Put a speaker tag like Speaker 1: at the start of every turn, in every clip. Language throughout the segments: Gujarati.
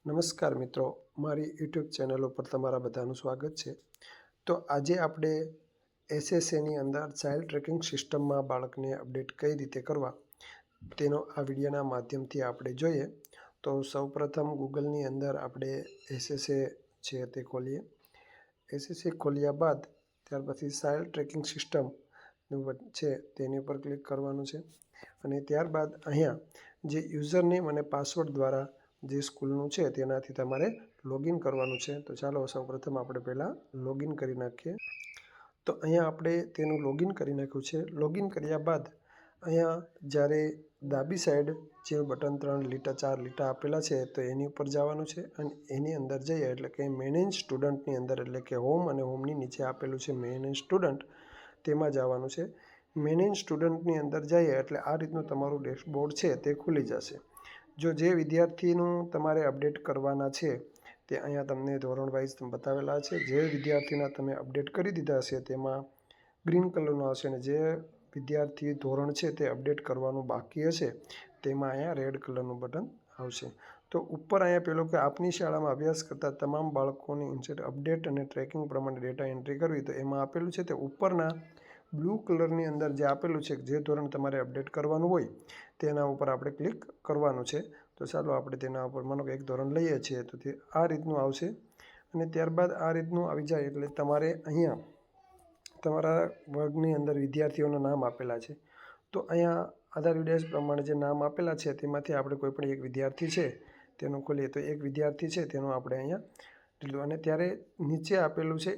Speaker 1: નમસ્કાર મિત્રો, મારી યુટ્યુબ ચેનલ ઉપર તમારા બધાનું સ્વાગત છે. તો આજે આપણે એસએસએની અંદર ચાઇલ્ડ ટ્રેકિંગ સિસ્ટમમાં બાળકને અપડેટ કઈ રીતે કરવા તેનો આ વિડીયોના માધ્યમથી આપણે જોઈએ. તો સૌપ્રથમ ગૂગલની અંદર આપણે એસએસએ છે તે ખોલીએ. એસએસએ ખોલ્યા બાદ ત્યાર પછી ચાઇલ્ડ ટ્રેકિંગ સિસ્ટમ છે તેની ઉપર ક્લિક કરવાનું છે અને ત્યારબાદ અહીંયા જે યુઝરનેમ અને પાસવર્ડ દ્વારા જે સ્કૂલનું છે તેનાથી તમારે લોગિન કરવાનું છે. તો ચાલો સૌપ્રથમ આપણે પહેલાં લોગિન કરી નાખીએ. તો અહીંયા આપણે તેનું લોગિન કરી નાખ્યું છે. લોગિન કર્યા બાદ અહીંયા જ્યારે ડાબી સાઈડ જે બટન 3 લીટા 4 લીટા આપેલા છે તો એની ઉપર જવાનું છે અને એની અંદર જઈએ એટલે કે મેનેજ સ્ટુડન્ટની અંદર એટલે કે હોમ અને હોમની નીચે આપેલું છે મેનેજ સ્ટુડન્ટ, તેમાં જવાનું છે. મેનેજ સ્ટુડન્ટની અંદર જઈએ એટલે આ રીતનું તમારું ડેશબોર્ડ છે તે ખુલી જશે. જો જે વિદ્યાર્થીનું તમારે અપડેટ કરવાના છે તે અહીંયા તમને ધોરણ વાઇઝ બતાવેલા છે. જે વિદ્યાર્થીના તમે અપડેટ કરી દીધા હશે તેમાં ગ્રીન કલરનું આવશે અને જે વિદ્યાર્થી ધોરણ છે તે અપડેટ કરવાનું બાકી હશે તેમાં અહીંયા રેડ કલરનું બટન આવશે. તો ઉપર અહીંયા પેલો કે આપની શાળામાં અભ્યાસ કરતા તમામ બાળકોની ઇન્સેટ અપડેટ અને ટ્રેકિંગ પ્રમાણે ડેટા એન્ટ્રી કરવી, તો એમાં આપેલું છે તે ઉપરના બ્લુ કલરની અંદર જે આપેલું છે જે ધોરણ તમારે અપડેટ કરવાનું હોય તેના ઉપર આપણે ક્લિક કરવાનું છે. તો ચાલો આપણે તેના ઉપર માનો કે એક ધોરણ લઈએ છીએ તો તે આ રીતનું આવશે અને ત્યારબાદ આ રીતનું આવી જાય એટલે તમારે અહીંયા તમારા વર્ગની અંદર વિદ્યાર્થીઓના નામ આપેલા છે. તો અહીંયા આધાર વિડેસ પ્રમાણે જે નામ આપેલા છે તેમાંથી આપણે કોઈ પણ એક વિદ્યાર્થી છે તેનું ખોલીએ. તો એક વિદ્યાર્થી છે તેનું આપણે અહીંયા લીધું અને ત્યારે નીચે આપેલું છે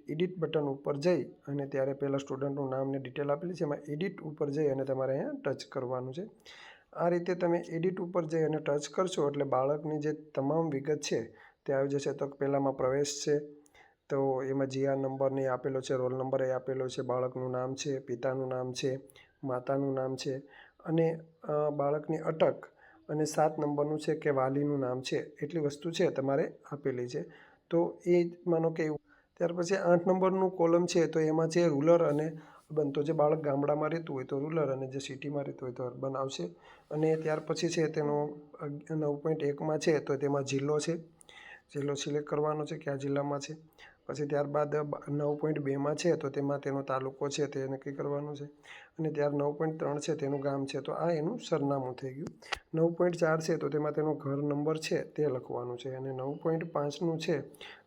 Speaker 1: એડિટ બટન ઉપર જઈ અને ત્યારે પહેલાં સ્ટુડન્ટનું નામ ને ડિટેલ આપેલી છે એમાં એડિટ ઉપર જઈ અને તમારે અહીંયા ટચ કરવાનું છે. આ રીતે તમે એડિટ ઉપર જઈ અને ટચ કરશો એટલે બાળકની જે તમામ વિગત છે તે આવી જશે. તો પહેલાંમાં પ્રવેશ છે તો એમાં જીઆર નંબર ને આપેલો છે, રોલ નંબર એ આપેલો છે, બાળકનું નામ છે, પિતાનું નામ છે, માતાનું નામ છે અને બાળકની અટક અને 7 નંબરનું છે કે વાલીનું નામ છે, એટલી વસ્તુ છે તમારે આપેલી છે. તો એ માનો કે ત્યાર પછી 8 નંબરનું કોલમ છે તો એમાં છે રૂરલ અને અર્બન. તો જે બાળક ગામડામાં રહેતું હોય તો રૂરલ અને જે સિટીમાં રહેતું હોય તો અર્બન આવશે. અને ત્યાર પછી છે તેનો 9.1માં છે તો તેમાં જિલ્લો છે, જિલ્લો સિલેક્ટ કરવાનો છે કયા જિલ્લામાં છે. પછી ત્યારબાદ 9.2માં છે તો તેમાં તેનો તાલુકો છે તે નક્કી કરવાનું છે અને ત્યાર 9.3 છે તેનું ગામ છે તો આ એનું સરનામું થઈ ગયું. 9.4 છે તો તેમાં તેનો ઘર નંબર છે તે લખવાનું છે અને 9.5નું છે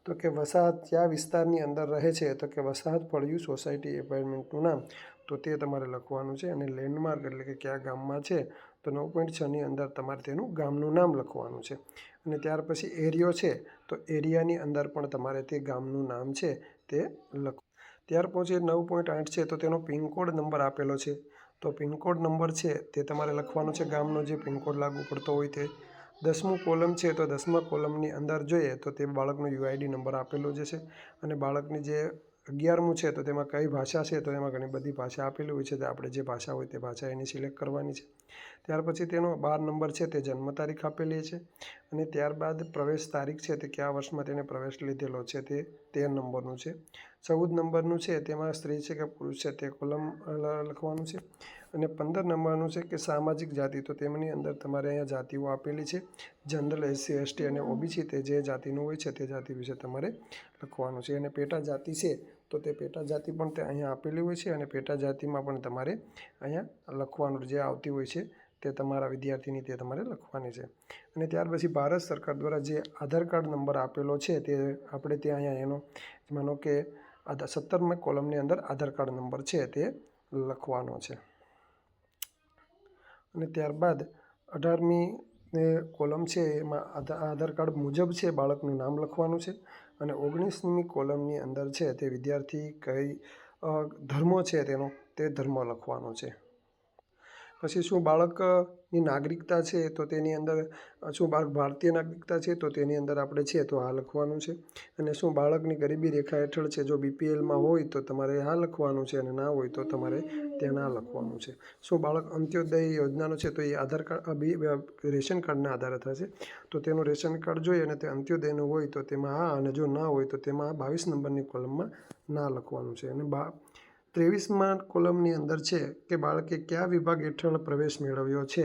Speaker 1: તો કે વસાહત કયા વિસ્તારની અંદર રહે છે તો કે વસાહત ફળિયું સોસાયટી એપાર્ટમેન્ટનું નામ તો તે તમારે લખવાનું છે અને લેન્ડમાર્ક એટલે કે કયા ગામમાં છે તો 9.6ની અંદર તમારે તેનું ગામનું નામ લખવાનું છે અને ત્યાર પછી એરિયો છે તો એરિયાની અંદર પણ તમારે તે ગામનું નામ છે તે લખવું. ત્યાર પછી 9.8 છે તો તેનો પિનકોડ નંબર આપેલો છે તો પિનકોડ નંબર છે તે તમારે લખવાનો છે, ગામનો જે પિનકોડ લાગુ પડતો હોય તે. 10મું કોલમ છે તો 10મા કોલમની અંદર જોઈએ તો તે બાળકનો યુઆઈડી નંબર આપેલો જ છે અને બાળકની જે 11મું છે તો તેમાં કઈ ભાષા છે તો એમાં ઘણી બધી ભાષા આપેલી હોય છે તો આપણે જે ભાષા હોય તે ભાષા એની સિલેક્ટ કરવાની છે. ત્યાર પછી તેનો 12 નંબર છે તે જન્મ તારીખ આપેલી છે અને ત્યારબાદ પ્રવેશ તારીખ છે તે કયા વર્ષમાં તેને પ્રવેશ લીધેલો છે તે 13 નંબરનું છે. 14 નંબરનું છે તેમાં સ્ત્રી છે કે પુરુષ છે તે કોલમ લખવાનું છે અને 15 નંબરનું છે કે સામાજિક જાતિ તો તેમની અંદર તમારે અહીંયા જાતિઓ આપેલી છે, જનરલ, એસસી, એસટી અને ઓબીસી તે જે જાતિનું હોય છે તે જાતિ વિશે તમારે લખવાનું છે. અને પેટા જાતિ છે તો તે પેટા જાતિ પણ તે અહીંયા આપેલી હોય છે અને પેટા જાતિમાં પણ તમારે અહીંયા લખવાનું જે આવતી હોય છે તે તમારા વિદ્યાર્થીની તે તમારે લખવાની છે. અને ત્યાર પછી ભારત સરકાર દ્વારા જે આધાર કાર્ડ નંબર આપેલો છે તે આપણે ત્યાં અહીંયા એનો માનો કે 17મા કોલમની અંદર આધાર કાર્ડ નંબર છે તે લખવાનો છે. અને ત્યારબાદ 18મી કોલમ છે એમાં આધાર કાર્ડ મુજબ છે બાળકનું નામ લખવાનું છે અને 19મી કોલમની અંદર છે તે વિદ્યાર્થી કઈ ધર્મ છે તેનો તે ધર્મ લખવાનો છે. પછી શું બાળકની નાગરિકતા છે તો તેની અંદર શું બાળક ભારતીય નાગરિકતા છે તો તેની અંદર આપણે છે તો આ લખવાનું છે. અને શું બાળકની ગરીબી રેખા હેઠળ છે, જો બીપીએલમાં હોય તો તમારે આ લખવાનું છે અને ના હોય તો તમારે ત્યાં ના લખવાનું છે. શું બાળક અંત્યોદય યોજનાનો છે તો એ આધાર કાર્ડ રેશન કાર્ડના આધારે થશે તો તેનું રેશન કાર્ડ જોઈએ અને તે અંત્યોદયનું હોય તો તેમાં હા અને જો ના હોય તો તેમાં 22 નંબરની કોલમમાં ના લખવાનું છે. અને 23માં કોલમની અંદર છે કે બાળકે કયા વિભાગ હેઠળ પ્રવેશ મેળવ્યો છે,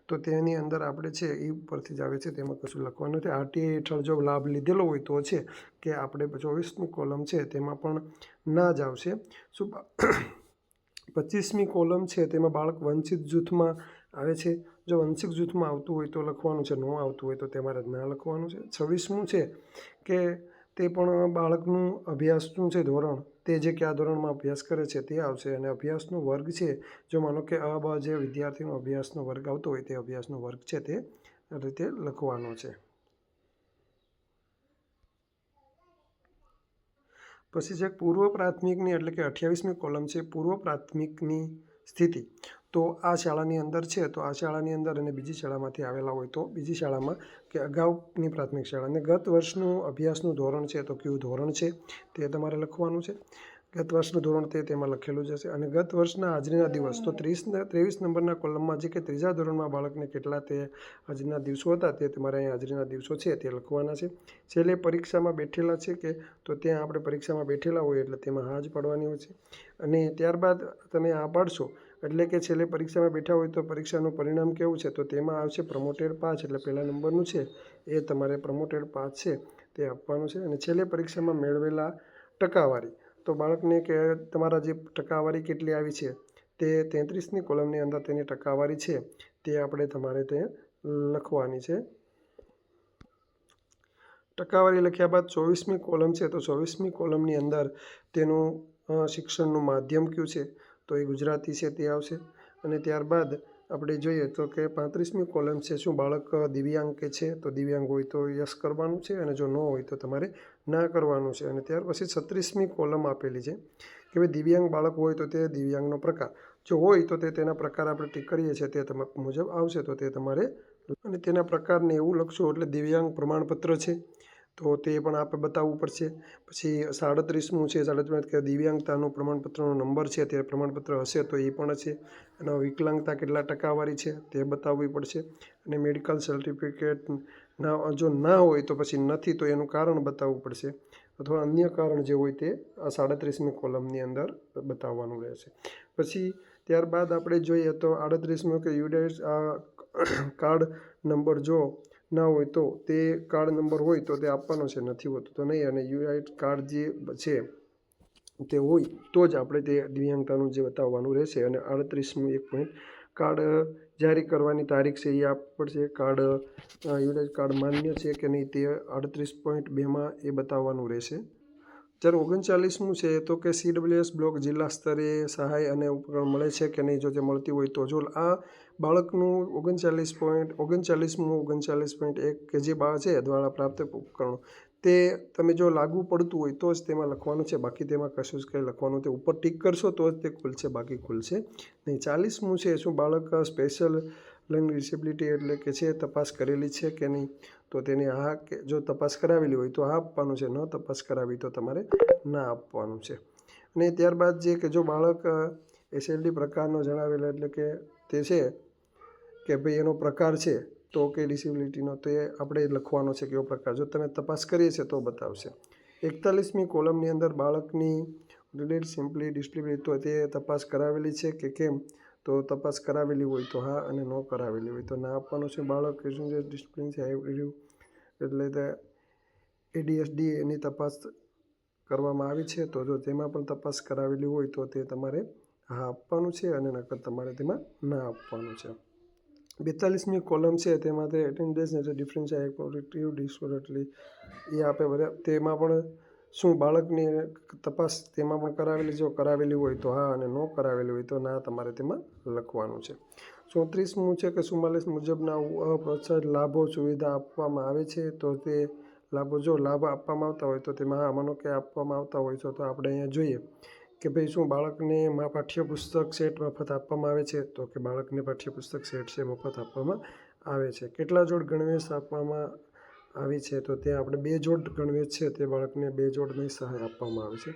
Speaker 1: તો તેની અંદર આપણે છે એ ઉપરથી જ આવે છે, તેમાં કશું લખવાનું નથી. આરટીઆઈ હેઠળ જો લાભ લીધેલો હોય તો છે કે આપણે 24મી કોલમ છે તેમાં પણ ના જ આવશે. શું 25મી કોલમ છે તેમાં બાળક વંચિત જૂથમાં આવે છે. જો વંચિત જૂથમાં આવતું હોય તો લખવાનું છે, ન આવતું હોય તો તમારે ના લખવાનું છે. 26મું છે કે તે પણ બાળકનું અભ્યાસનું છે ધોરણ, તે જે કયા ધોરણમાં અભ્યાસ કરે છે તે આવશે. અને અભ્યાસનો વર્ગ છે, જો માનો કે અ બ જે વિદ્યાર્થીનો અભ્યાસનો વર્ગ આવતો હોય તે અભ્યાસનો વર્ગ છે તે રીતે લખવાનો છે. પછી છે પૂર્વ પ્રાથમિકની એટલે કે 28મી કોલમ છે, પૂર્વ પ્રાથમિકની સ્થિતિ. તો આ શાળાની અંદર છે તો આ શાળાની અંદર અને બીજી શાળામાંથી આવેલા હોય તો બીજી શાળામાં કે અગાઉની પ્રાથમિક શાળા અને ગત વર્ષનું અભ્યાસનું ધોરણ છે તો કયું ધોરણ છે તે તમારે લખવાનું છે. ગત વર્ષનું ધોરણ તેમાં લખેલું જ હશે. અને ગત વર્ષના હાજરીના દિવસ તો 23 નંબરના કોલમમાં જે કે ત્રીજા ધોરણમાં બાળકને કેટલા તે હાજરીના દિવસો હતા તે તમારે અહીં હાજરીના દિવસો છે તે લખવાના છે. છેલ્લે પરીક્ષામાં બેઠેલા છે કે તો ત્યાં આપણે પરીક્ષામાં બેઠેલા હોય એટલે તેમાં હા જ પાડવાની હોય છે. અને ત્યારબાદ તમે આ પાડશો એટલે કે છેલ્લે પરીક્ષામાં બેઠા હોય તો પરીક્ષાનું પરિણામ કેવું છે, તો તેમાં આવશે પ્રમોટેડ 5 એટલે પહેલા નંબરનું છે એ તમારે પ્રમોટેડ 5 છે તે આપવાનું છે. અને છેલ્લે પરીક્ષામાં મેળવેલા ટકાવારી, તો બાળકને કે તમારા જે ટકાવારી કેટલી આવી છે તે 33ની કોલમની અંદર તેની ટકાવારી છે તે આપણે તમારે તે લખવાની છે. ટકાવારી લખ્યા બાદ 24મી કોલમ છે તો 24મી કોલમની અંદર તેનું શિક્ષણનું માધ્યમ કયું છે તો એ ગુજરાતી છે તે આવશે. અને ત્યારબાદ આપણે જોઈએ તો કે 35મી કોલમ છે, શું બાળક દિવ્યાંગ કે છે તો દિવ્યાંગ હોય તો યસ કરવાનું છે અને જો ન હોય તો તમારે ના કરવાનું છે. અને ત્યાર પછી 36મી કોલમ આપેલી છે કે ભાઈ દિવ્યાંગ બાળક હોય તો તે દિવ્યાંગનો પ્રકાર, જો હોય તો તેના પ્રકાર આપણે ટીક કરીએ છીએ તે મુજબ આવશે તો તે તમારે, અને તેના પ્રકારને એવું લખશો એટલે દિવ્યાંગ પ્રમાણપત્ર છે તો તે પણ આપણે બતાવવું પડશે. પછી 37મું છે, 37 કે દિવ્યાંગતાનું પ્રમાણપત્રનો નંબર છે તે પ્રમાણપત્ર હશે તો એ પણ છે. અને વિકલાંગતા કેટલા ટકાવારી છે તે બતાવવી પડશે. અને મેડિકલ સર્ટિફિકેટ જો ના હોય તો પછી નથી તો એનું કારણ બતાવવું પડશે, અથવા અન્ય કારણ જે હોય તે આ 37મી કોલમની અંદર બતાવવાનું રહેશે. પછી ત્યારબાદ આપણે જોઈએ તો 38મું કે યુડાઇસ કાર્ડ નંબર જો ના હોય તો તે કાર્ડ નંબર હોય તો તે આપવાનો છે, નથી હોતું તો નહીં. અને યુઆઈડ કાર્ડ જે છે તે હોય તો જ આપણે તે દિવ્યાંગતાનું જે બતાવવાનું રહેશે. અને 38મું એક પોઈન્ટ કાર્ડ જારી કરવાની તારીખ છે એ આપવી પડશે. કાર્ડ યુડાઇડ કાર્ડ માન્ય છે કે નહીં તે 38.2માં એ બતાવવાનું રહેશે. જ્યારે 39મું છે તો કે CWS બ્લોક જિલ્લા સ્તરે સહાય અને ઉપકરણ મળે છે કે નહીં, જો તે મળતી હોય તો. જો આ બાળકનું 39.1 કે જે બાળક છે દ્વારા પ્રાપ્ત ઉપકરણો તે તમે જો લાગુ પડતું હોય તો જ તેમાં લખવાનું છે, બાકી તેમાં કશું જ કંઈ લખવાનું તે ઉપર ટીક કરશો તો જ તે ખુલશે, બાકી ખુલશે નહીં. 40મું છે, શું બાળક સ્પેશિયલ લર્નિંગ ડિસેબિલિટી એટલે કે છે તપાસ કરેલી છે કે નહીં, તો તેની હા કે જો તપાસ કરાવેલી હોય તો હા આપવાનું છે, ન તપાસ કરાવી તો તમારે ના આપવાનું છે. અને ત્યારબાદ જે કે જો બાળક એસએલડી પ્રકારનો જણાવેલો એટલે કે તે છે કે ભાઈ એનો પ્રકાર છે તો કે ડિસેબિલિટીનો તો એ આપણે લખવાનો છે કેવો પ્રકાર, જો તમે તપાસ કરીએ છે તો બતાવશે. 41મી કોલમની અંદર બાળકની રિલેટ સિમ્પલી ડિસેબિલિટી તો તે તપાસ કરાવેલી છે કે કેમ, તો તપાસ કરાવેલી હોય તો હા અને ન કરાવેલી હોય તો ના આપવાનું છે. બાળક શું છે ડિસિપ્લિન છે એટલે તે ADHD એની તપાસ કરવામાં આવી છે તો જો તેમાં પણ તપાસ કરાવેલી હોય તો તે તમારે હા આપવાનું છે અને નકર તમારે તેમાં ના આપવાનું છે. 42મી કોલમ છે તેમાં તે એટેન્ડન્સ એટલે ડિફરન્શિયલ એક્ટિવ ડિસઓર્ડરલી એ આપે બધા, તેમાં પણ શું બાળકની તપાસ તેમાં પણ કરાવેલી, જો કરાવેલી હોય તો હા અને ન કરાવેલી હોય તો ના તમારે તેમાં લખવાનું છે. 34મું છે કે 44 મુજબના અપ્રોત્સાહિત લાભો સુવિધા આપવામાં આવે છે તો તે લાભો જો લાભ આપવામાં આવતા હોય તો તેમાં હા માનો કે આપવામાં આવતા હોય તો આપણે અહીંયા જોઈએ કે ભાઈ શું બાળકને પાઠ્યપુસ્તક સેટ મફત આપવામાં આવે છે, તો કે બાળકને પાઠ્યપુસ્તક સેટ છે મફત આપવામાં આવે છે. કેટલા જોડ ગણવેશ આપવામાં આવી છે, તો ત્યાં આપણે 2 જોડ ગણવેશ છે તે બાળકને 2 જોડની સહાય આપવામાં આવે છે.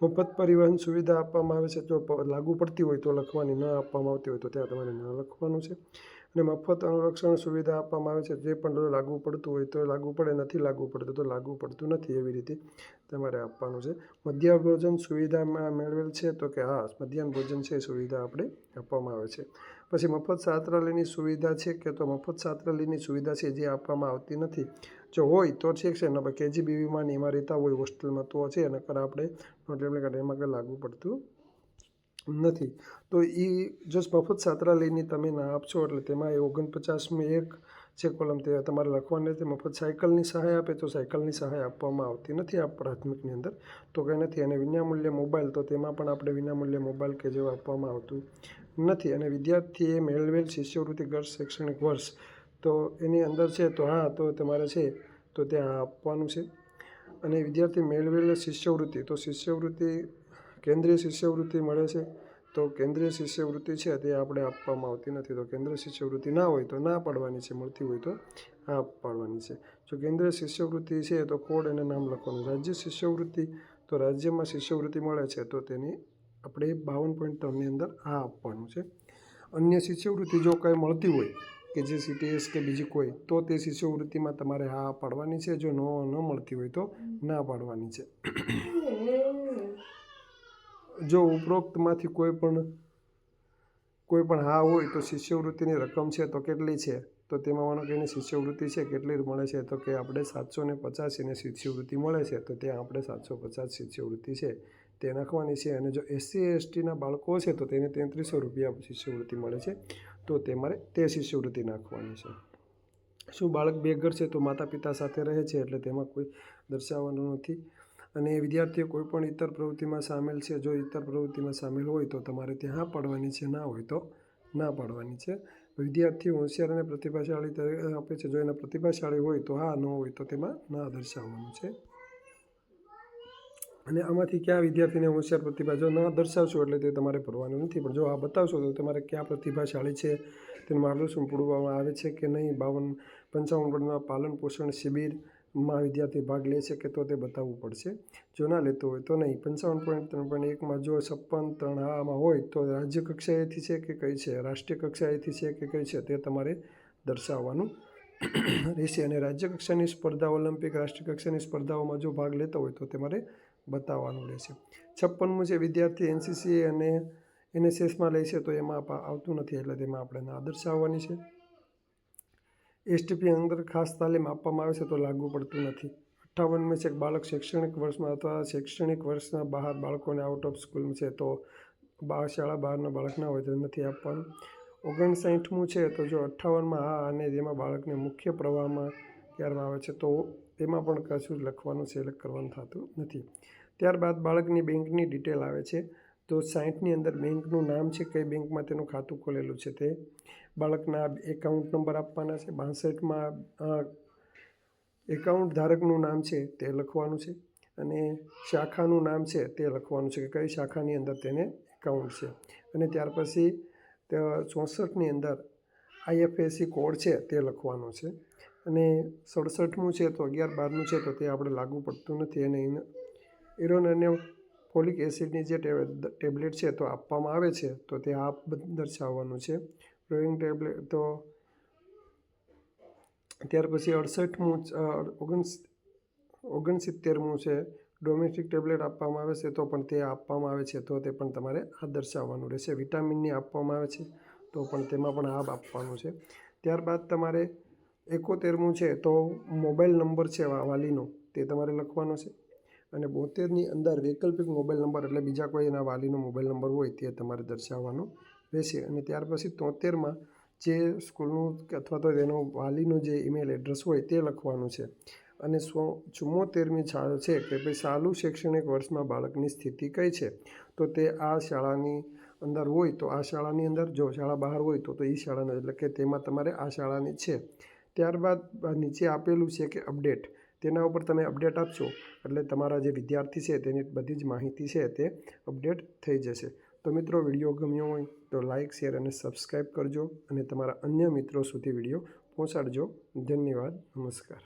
Speaker 1: મફત પરિવહન સુવિધા આપવામાં આવે છે, જો લાગુ પડતી હોય તો લખવાની, ન આપવામાં આવતી હોય તો ત્યાં તમારે ન લખવાનું છે. અને મફત અનુરક્ષણ સુવિધા આપવામાં આવે છે. જે પણ લાગુ પડતું હોય તો લાગુ પડે, નથી લાગુ પડતું તો લાગુ પડતું નથી, એવી રીતે તમારે આપવાનું છે. મધ્યાહન ભોજન સુવિધામાં મેળવેલ છે તો કે હા, મધ્યાહન ભોજન છે સુવિધા આપણે આપવામાં આવે છે. પછી મફત છાત્રાલયની સુવિધા છે કે તો મફત છાત્રાલયની સુવિધા છે જે આપવામાં આવતી નથી. જો હોય તો ઠીક છે, ને KGBવીમાં ને એમાં રહેતા હોય હોસ્ટેલમાં તો છે, નકર આપણે નોટ એપ્લિકેશન એમાં કંઈ લાગુ પડતું નથી. તો એ જો મફત છાત્રાલયની તમે ના આપશો એટલે તેમાં 49માં એક છે કોલમ, તે તમારે લખવાની હતી. મફત સાયકલની સહાય આપે તો સાયકલની સહાય આપવામાં આવતી નથી આ પ્રાથમિકની અંદર, તો કંઈ નથી. અને વિનામૂલ્ય મોબાઈલ, તો તેમાં પણ આપણે વિનામૂલ્ય મોબાઈલ કે જેવું આપવામાં આવતું નથી. અને વિદ્યાર્થીએ મેળવેલ શિષ્યવૃત્તિ ગત શૈક્ષણિક વર્ષ, તો એની અંદર છે તો હા, તો તમારે છે તો ત્યાં આપવાનું છે. અને વિદ્યાર્થી મેળવેલ શિષ્યવૃત્તિ, તો શિષ્યવૃત્તિ કેન્દ્રીય શિષ્યવૃત્તિ મળે છે, તો કેન્દ્રીય શિષ્યવૃત્તિ છે તે આપણે આપવામાં આવતી નથી. તો કેન્દ્રીય શિષ્યવૃત્તિ ના હોય તો ના પાડવાની છે, મળતી હોય તો હા પાડવાની છે. જો કેન્દ્રીય શિષ્યવૃત્તિ છે તો કોડ અને નામ લખવાનું. રાજ્ય શિષ્યવૃત્તિ, તો રાજ્યમાં શિષ્યવૃત્તિ મળે છે તો તેની આપણે 52.3ની અંદર આ આપવાનું છે. અન્ય શિષ્યવૃત્તિ જો કંઈ મળતી હોય કે જે CTS કે બીજી કોઈ, તો તે શિષ્યવૃત્તિમાં તમારે હા પાડવાની છે. જો ન મળતી હોય તો ના પાડવાની છે. જો ઉપરોક્તમાંથી કોઈ પણ હા હોય તો શિષ્યવૃત્તિની રકમ છે તો કેટલી છે, તો તેમાં માનો કે એની શિષ્યવૃત્તિ છે કેટલી મળે છે, તો કે આપણે 750 શિષ્યવૃત્તિ મળે છે, તો ત્યાં આપણે 750 શિષ્યવૃત્તિ છે તે નાખવાની છે. અને જો SC/STના બાળકો છે તો તેને 3300 રૂપિયા શિષ્યવૃત્તિ મળે છે, તો તમારે તે શિષ્યવૃત્તિ નાખવાની છે. શું બાળક બેઘર છે તો માતા પિતા સાથે રહે છે એટલે તેમાં કોઈ દર્શાવવાનું નથી. અને વિદ્યાર્થીઓ કોઈ પણ ઇતર પ્રવૃત્તિમાં સામેલ છે, જો ઇતર પ્રવૃત્તિમાં સામેલ હોય તો તમારે ત્યાં હા પાડવાની છે, ના હોય તો ના પાડવાની છે. વિદ્યાર્થીઓ હોશિયાર અને પ્રતિભાશાળી તરીકે આપે છે, જો એના પ્રતિભાશાળી હોય તો હા, ન હોય તો તેમાં ના દર્શાવવાનું છે. અને આમાંથી ક્યાં વિદ્યાર્થીને હોશિયાર પ્રતિભા, જો ના દર્શાવશો એટલે તે તમારે ભરવાનું નથી. પણ જો આ બતાવશો તો તમારે ક્યાં પ્રતિભાશાળી છે, તેનું માર્ગદર્શન પૂરવામાં આવે છે કે નહીં, 55 પાલન પોષણ શિબિરમાં વિદ્યાર્થી ભાગ લે છે કે તો તે બતાવવું પડશે. જો ના લેતો હોય તો નહીં. 55.3.1માં જો 56.3 આમાં હોય તો રાજ્ય કક્ષાએથી છે કે કઈ છે, રાષ્ટ્રીય કક્ષાએથી છે કે કઈ છે, તે તમારે દર્શાવવાનું રહેશે. અને રાજ્ય કક્ષાની સ્પર્ધા, ઓલિમ્પિક, રાષ્ટ્રીય કક્ષાની સ્પર્ધાઓમાં જો ભાગ લેતો હોય તો તમારે બતાવવાનું રહેશે. 56મું છે વિદ્યાર્થી NCC અને NSSમાં લે છે તો એમાં આવતું નથી એટલે તેમાં આપણે ના દર્શાવવાની છે. STP અંદર ખાસ તાલીમ આપવામાં આવે છે તો લાગુ પડતું નથી. 58 છે બાળક શૈક્ષણિક વર્ષમાં અથવા શૈક્ષણિક વર્ષના બહાર બાળકોને આઉટ ઓફ સ્કૂલ છે તો શાળા બહારના બાળકના હોય તો નથી આપવાનું. 59મું છે તો જો 58માં હા અને જેમાં બાળકને મુખ્ય પ્રવાહમાં કરવામાં આવે છે તો એમાં પણ કશું જ લખવાનું સિલેક્ટ કરવાનું થતું નથી. ત્યારબાદ બાળકની બેંકની ડિટેલ આવે છે, તો 60ની અંદર બેંકનું નામ છે, કઈ બેંકમાં તેનું ખાતું ખોલેલું છે તે, બાળકના એકાઉન્ટ નંબર આપવાના છે. 62માં એકાઉન્ટ ધારકનું નામ છે તે લખવાનું છે. અને શાખાનું નામ છે તે લખવાનું છે કે કઈ શાખાની અંદર તેને એકાઉન્ટ છે. અને ત્યાર પછી 64ની અંદર IFSC કોડ છે તે લખવાનો છે. અને 67મું છે તો 11-12નું છે તો તે આપણે લાગુ પડતું નથી. અને આયર્ન અને ફોલિક એસિડની જે ટેબ્લેટ છે તો આપવામાં આવે છે તો તે આ દર્શાવવાનું છે. ડ્રોઈંગ ટેબ્લેટ, તો ત્યાર પછી 69મું છે ડોમેસ્ટિક ટેબ્લેટ આપવામાં આવે છે તો પણ તે આપવામાં આવે છે તો તે પણ તમારે આ દર્શાવવાનું રહેશે. વિટામિનની આપવામાં આવે છે તો પણ તેમાં પણ આ આપવાનું છે. ત્યારબાદ તમારે 71મું છે તો મોબાઈલ નંબર છે વાલીનો તે તમારે લખવાનો છે. અને 72ની અંદર વૈકલ્પિક મોબાઈલ નંબર, એટલે બીજા કોઈ એના વાલીનો મોબાઈલ નંબર હોય તે તમારે દર્શાવવાનો રહેશે. અને ત્યાર પછી 73માં જે સ્કૂલનું અથવા તો તેનો વાલીનું જે ઈમેલ એડ્રેસ હોય તે લખવાનું છે. અને 74મી છે કે ભાઈ ચાલુ શૈક્ષણિક વર્ષમાં બાળકની સ્થિતિ કઈ છે, તો તે આ શાળાની અંદર હોય તો આ શાળાની અંદર, જો શાળા બહાર હોય તો એ શાળાનો, એટલે કે તેમાં તમારે આ શાળાની છે. ત્યારબાદ નીચે આપેલું છે કે અપડેટ, તેના ઉપર તમે અપડેટ આપશો એટલે તમારા જે વિદ્યાર્થી છે તેની બધી જ માહિતી છે તે અપડેટ થઈ જશે. તો મિત્રો, વિડીયો ગમ્યો હોય તો લાઇક, શેર અને સબસ્ક્રાઈબ કરજો અને તમારા અન્ય મિત્રો સુધી વિડીયો પહોંચાડજો. ધન્યવાદ. નમસ્કાર.